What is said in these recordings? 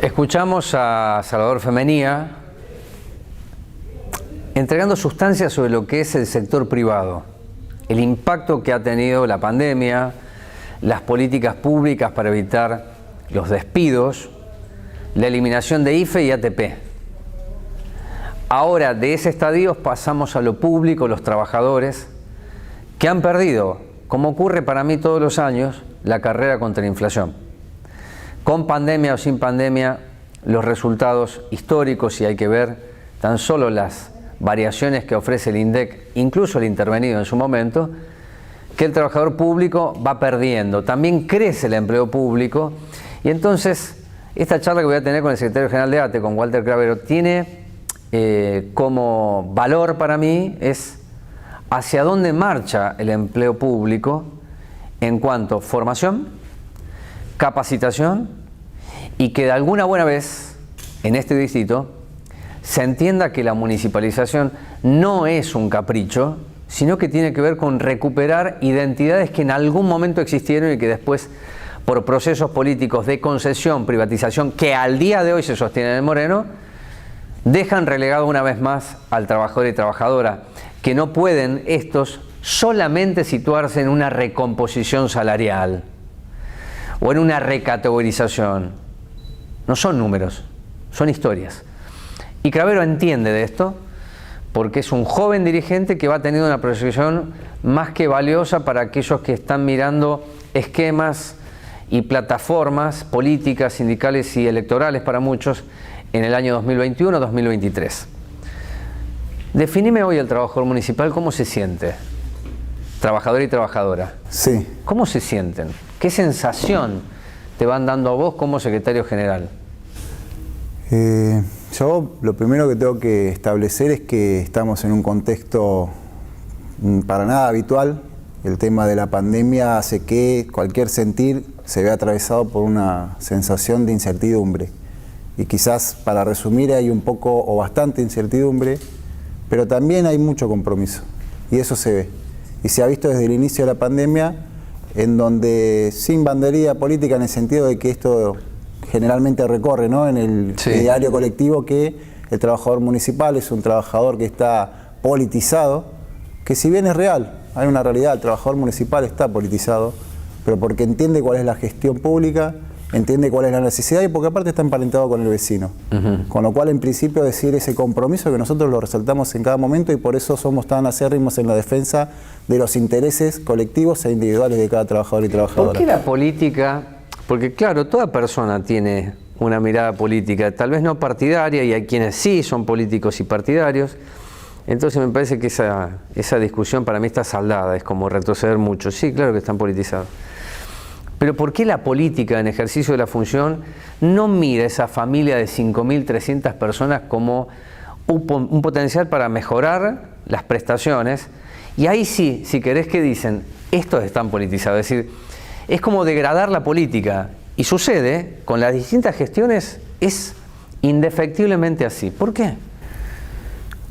Escuchamos a Salvador Femenía entregando sustancias sobre lo que es el sector privado, el impacto que ha tenido la pandemia, las políticas públicas para evitar los despidos, la eliminación de IFE y ATP. Ahora de ese estadio pasamos a lo público, los trabajadores que han perdido, como ocurre para mí todos los años, la carrera contra la inflación. Con pandemia o sin pandemia, los resultados históricos, y hay que ver tan solo las variaciones que ofrece el INDEC, incluso el intervenido en su momento, que el trabajador público va perdiendo. También crece el empleo público, y entonces esta charla que voy a tener con el secretario general de ATE, con Walter Cravero, tiene como valor para mí es hacia dónde marcha el empleo público en cuanto a formación, capacitación, y que de alguna buena vez en este distrito se entienda que la municipalización no es un capricho, sino que tiene que ver con recuperar identidades que en algún momento existieron y que después, por procesos políticos de concesión, privatización, que al día de hoy se sostienen en Moreno, dejan relegado una vez más al trabajador y trabajadora, que no pueden estos solamente situarse en una recomposición salarial o en una recategorización. No son números, son historias. Y Cravero entiende de esto porque es un joven dirigente que va teniendo una proyección más que valiosa para aquellos que están mirando esquemas y plataformas políticas, sindicales y electorales para muchos en el año 2021-2023. Definime hoy el trabajador municipal, ¿cómo se siente? Trabajador y trabajadora. Sí. ¿Cómo se sienten? ¿Qué sensación te van dando a vos como secretario general? Yo lo primero que tengo que establecer es que estamos en un contexto para nada habitual. El tema de la pandemia hace que cualquier sentir se vea atravesado por una sensación de incertidumbre. Y quizás, para resumir, hay un poco o bastante incertidumbre, pero también hay mucho compromiso. Y eso se ve. Y se ha visto desde el inicio de la pandemia, en donde, sin bandería política, en el sentido de que esto generalmente recorre, ¿no?, en el ideario colectivo, que el trabajador municipal es un trabajador que está politizado, que si bien es real, hay una realidad, el trabajador municipal está politizado, pero porque entiende cuál es la gestión pública, entiende cuál es la necesidad y porque aparte está emparentado con el vecino. Con lo cual, en principio, decir ese compromiso que nosotros lo resaltamos en cada momento, y por eso somos tan acérrimos en la defensa de los intereses colectivos e individuales de cada trabajador y trabajadora. ¿Por qué la política? Porque claro, toda persona tiene una mirada política, tal vez no partidaria, y hay quienes sí son políticos y partidarios. Entonces me parece que esa discusión para mí está saldada, es como retroceder mucho. Sí, claro que están politizados. Pero ¿por qué la política en ejercicio de la función no mira esa familia de 5.300 personas como un potencial para mejorar las prestaciones? Y ahí sí, si querés, que dicen, estos están politizados. Es decir, es como degradar la política. Y sucede, con las distintas gestiones, es indefectiblemente así. ¿Por qué?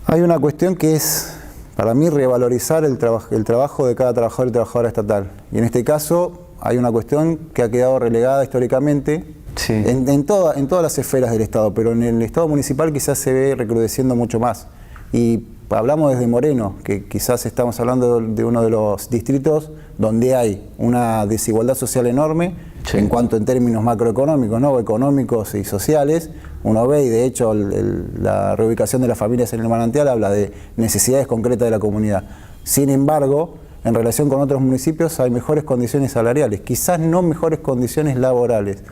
Hay una cuestión que es, para mí, revalorizar el trabajo de cada trabajador y trabajadora estatal. Y en este caso hay una cuestión que ha quedado relegada históricamente en todas las esferas del Estado, pero en el Estado municipal quizás se ve recrudeciendo mucho más. Y hablamos desde Moreno, que quizás estamos hablando de uno de los distritos donde hay una desigualdad social enorme en cuanto en términos macroeconómicos, ¿no?, económicos y sociales. Uno ve, y de hecho la reubicación de las familias en el manantial habla de necesidades concretas de la comunidad. Sin embargo, en relación con otros municipios hay mejores condiciones salariales, quizás no mejores condiciones laborales.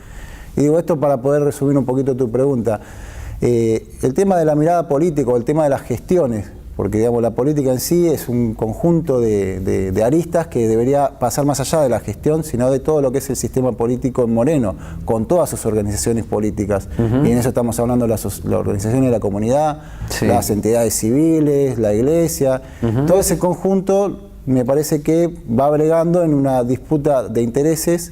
Y digo esto para poder resumir un poquito tu pregunta. El tema de la mirada política, el tema de las gestiones, porque digamos, la política en sí es un conjunto de aristas que debería pasar más allá de la gestión, sino de todo lo que es el sistema político en Moreno, con todas sus organizaciones políticas. Y en eso estamos hablando de las organizaciones de la comunidad, las entidades civiles, la iglesia, todo ese conjunto. Me parece que va bregando en una disputa de intereses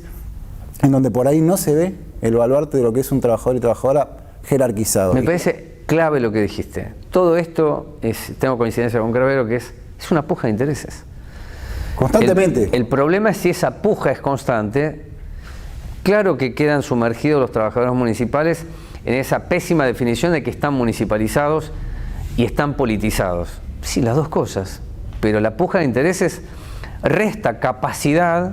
en donde por ahí no se ve el baluarte de lo que es un trabajador y trabajadora jerarquizado. Me parece clave lo que dijiste. Todo esto, tengo coincidencia con Cravero, que es una puja de intereses. Constantemente. El problema es si esa puja es constante. Claro que quedan sumergidos los trabajadores municipales en esa pésima definición de que están municipalizados y están politizados. Sí, las dos cosas, pero la puja de intereses resta capacidad,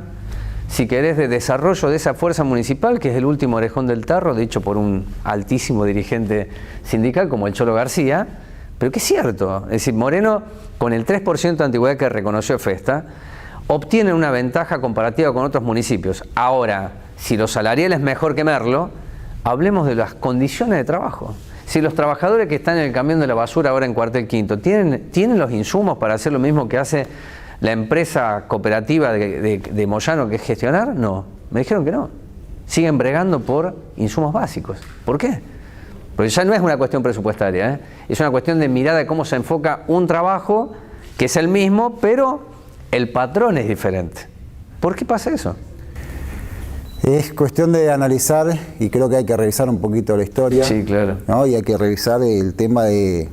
si querés, de desarrollo de esa fuerza municipal, que es el último orejón del tarro, dicho por un altísimo dirigente sindical como el Cholo García, pero que es cierto. Es decir, Moreno, con el 3% de antigüedad que reconoció Festa, obtiene una ventaja comparativa con otros municipios. Ahora, si lo salarial es mejor que Merlo, hablemos de las condiciones de trabajo. Si los trabajadores que están en el camión de la basura ahora en Cuartel Quinto tienen los insumos para hacer lo mismo que hace la empresa cooperativa de Moyano, que es gestionar, no. Me dijeron que no. Siguen bregando por insumos básicos. ¿Por qué? Porque ya no es una cuestión presupuestaria, ¿eh? Es una cuestión de mirada de cómo se enfoca un trabajo que es el mismo, pero el patrón es diferente. ¿Por qué pasa eso? Es cuestión de analizar, y creo que hay que revisar un poquito la historia. Sí, claro. ¿No? Y hay que revisar el tema de,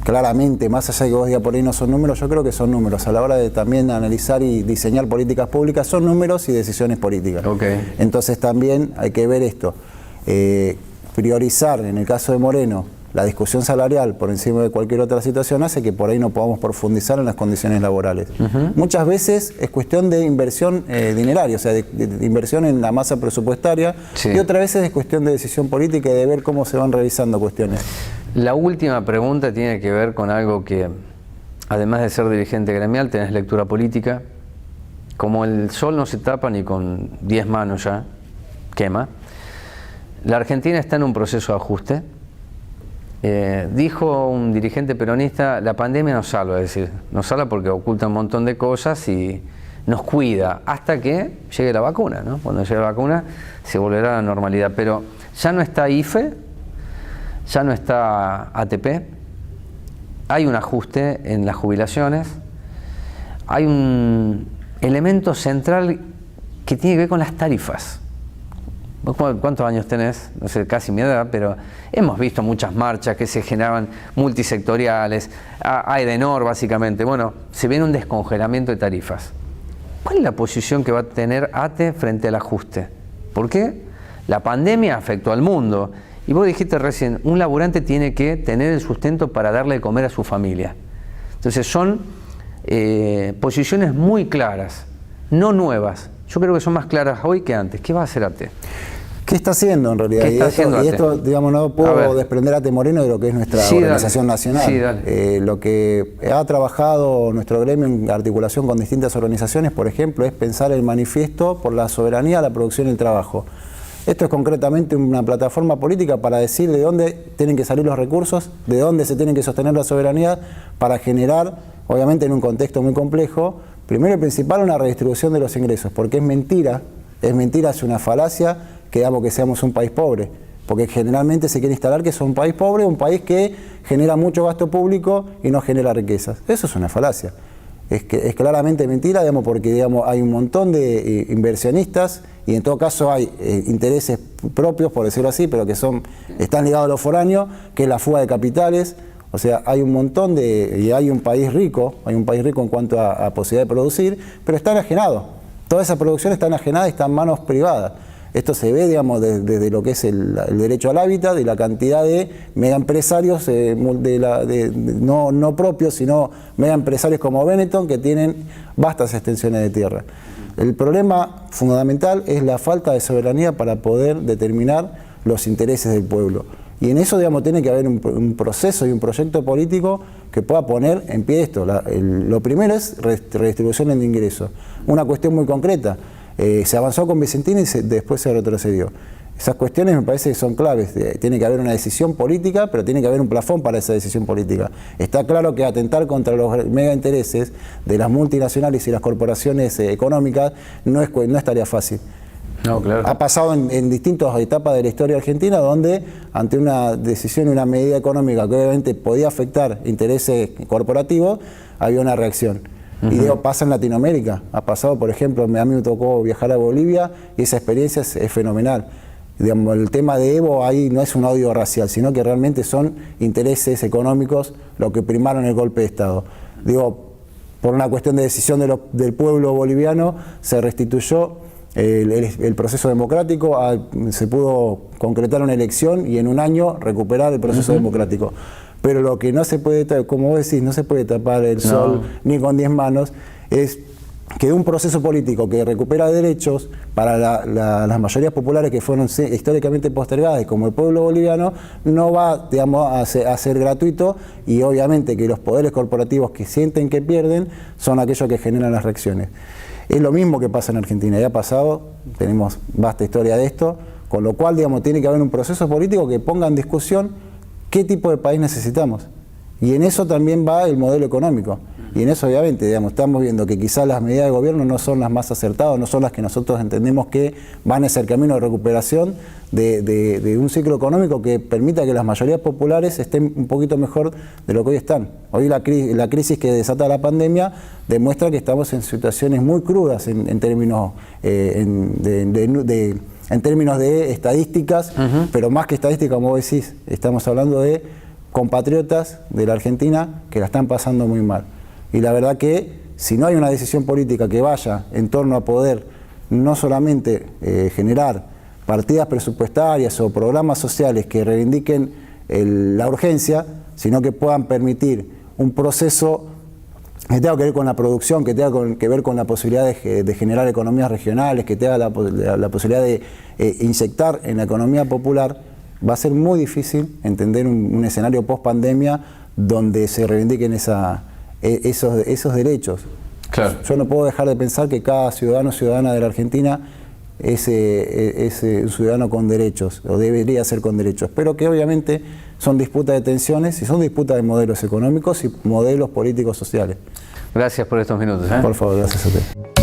claramente, más allá de que vos digas por ahí no son números, yo creo que son números. A la hora de también analizar y diseñar políticas públicas, son números y decisiones políticas. Okay. Entonces también hay que ver esto. Priorizar, en el caso de Moreno, la discusión salarial por encima de cualquier otra situación hace que por ahí no podamos profundizar en las condiciones laborales. Muchas veces es cuestión de inversión dineraria, o sea, de inversión en la masa presupuestaria, sí. Y otras veces es cuestión de decisión política y de ver cómo se van realizando cuestiones. La última pregunta tiene que ver con algo que, además de ser dirigente gremial, tenés lectura política. Como el sol no se tapa ni con 10 manos ya, quema. La Argentina está en un proceso de ajuste. Dijo un dirigente peronista, la pandemia nos salva, es decir, nos salva porque oculta un montón de cosas y nos cuida hasta que llegue la vacuna, ¿no? Cuando llegue la vacuna se volverá a la normalidad, pero ya no está IFE, ya no está ATP, hay un ajuste en las jubilaciones, hay un elemento central que tiene que ver con las tarifas. ¿Vos cuántos años tenés? No sé, casi mi edad, pero hemos visto muchas marchas que se generaban multisectoriales, a Edenor básicamente. Bueno, se viene un descongelamiento de tarifas. ¿Cuál es la posición que va a tener ATE frente al ajuste? ¿Por qué? La pandemia afectó al mundo. Y vos dijiste recién, un laburante tiene que tener el sustento para darle de comer a su familia. Entonces son posiciones muy claras, no nuevas. Yo creo que son más claras hoy que antes. ¿Qué va a hacer ATE? ¿Qué está haciendo en realidad? Y esto, digamos, no puedo desprender a ATE Moreno de lo que es nuestra organización nacional. Sí, lo que ha trabajado nuestro gremio en articulación con distintas organizaciones, por ejemplo, es pensar el manifiesto por la soberanía, la producción y el trabajo. Esto es concretamente una plataforma política para decir de dónde tienen que salir los recursos, de dónde se tienen que sostener la soberanía para generar, obviamente en un contexto muy complejo, primero y principal una redistribución de los ingresos, porque es mentira, es una falacia que digamos que seamos un país pobre, porque generalmente se quiere instalar que es un país pobre, un país que genera mucho gasto público y no genera riquezas. Eso es una falacia. Es claramente mentira, digamos, porque digamos, hay un montón de inversionistas y en todo caso hay intereses propios, por decirlo así, pero que están ligados a los foráneos, que es la fuga de capitales. O sea, hay un montón y hay un país rico en cuanto a posibilidad de producir, pero está enajenado. Toda esa producción está enajenada y está en manos privadas. Esto se ve, digamos, desde lo que es el derecho al hábitat y la cantidad de megaempresarios, no propios, sino megaempresarios como Benetton, que tienen vastas extensiones de tierra. El problema fundamental es la falta de soberanía para poder determinar los intereses del pueblo. Y en eso, digamos, tiene que haber un proceso y un proyecto político que pueda poner en pie esto. Lo primero es redistribución de ingresos. Una cuestión muy concreta. Se avanzó con Vicentina y después se retrocedió. Esas cuestiones me parece que son claves. Tiene que haber una decisión política, pero tiene que haber un plafón para esa decisión política. Está claro que atentar contra los mega intereses de las multinacionales y las corporaciones económicas no es tarea fácil. No, claro. Ha pasado en distintas etapas de la historia argentina donde ante una decisión y una medida económica que obviamente podía afectar intereses corporativos, había una reacción. Y digo, pasa en Latinoamérica. Ha pasado, por ejemplo, a mí me tocó viajar a Bolivia y esa experiencia es fenomenal. Digamos, el tema de Evo ahí no es un odio racial, sino que realmente son intereses económicos lo que primaron el golpe de Estado. Digo, por una cuestión de decisión del pueblo boliviano, se restituyó el proceso democrático, se pudo concretar una elección y en un año recuperar el proceso democrático. Pero lo que no se puede, como vos decís, no se puede tapar el sol ni con 10 manos, es que un proceso político que recupera derechos para las mayorías populares que fueron históricamente postergadas, como el pueblo boliviano, no va, digamos, a ser gratuito, y obviamente que los poderes corporativos que sienten que pierden son aquellos que generan las reacciones. Es lo mismo que pasa en Argentina, ya ha pasado, tenemos vasta historia de esto, con lo cual, digamos, tiene que haber un proceso político que ponga en discusión qué tipo de país necesitamos. Y en eso también va el modelo económico. Y en eso, obviamente, digamos, estamos viendo que quizás las medidas de gobierno no son las más acertadas, no son las que nosotros entendemos que van hacia el camino de recuperación de un ciclo económico que permita que las mayorías populares estén un poquito mejor de lo que hoy están. Hoy la crisis que desata la pandemia demuestra que estamos en situaciones muy crudas en términos en términos de estadísticas, pero más que estadísticas, como vos decís, estamos hablando de compatriotas de la Argentina que la están pasando muy mal. Y la verdad que si no hay una decisión política que vaya en torno a poder no solamente generar partidas presupuestarias o programas sociales que reivindiquen la urgencia, sino que puedan permitir un proceso que tenga que ver con la producción, que tenga que ver con la posibilidad de generar economías regionales, que tenga la posibilidad de inyectar en la economía popular, va a ser muy difícil entender un escenario post-pandemia donde se reivindiquen esos derechos. Claro. Yo no puedo dejar de pensar que cada ciudadano o ciudadana de la Argentina es un ciudadano con derechos, o debería ser con derechos, pero que obviamente son disputas de tensiones y son disputas de modelos económicos y modelos políticos sociales. Gracias por estos minutos. Por favor, gracias a usted.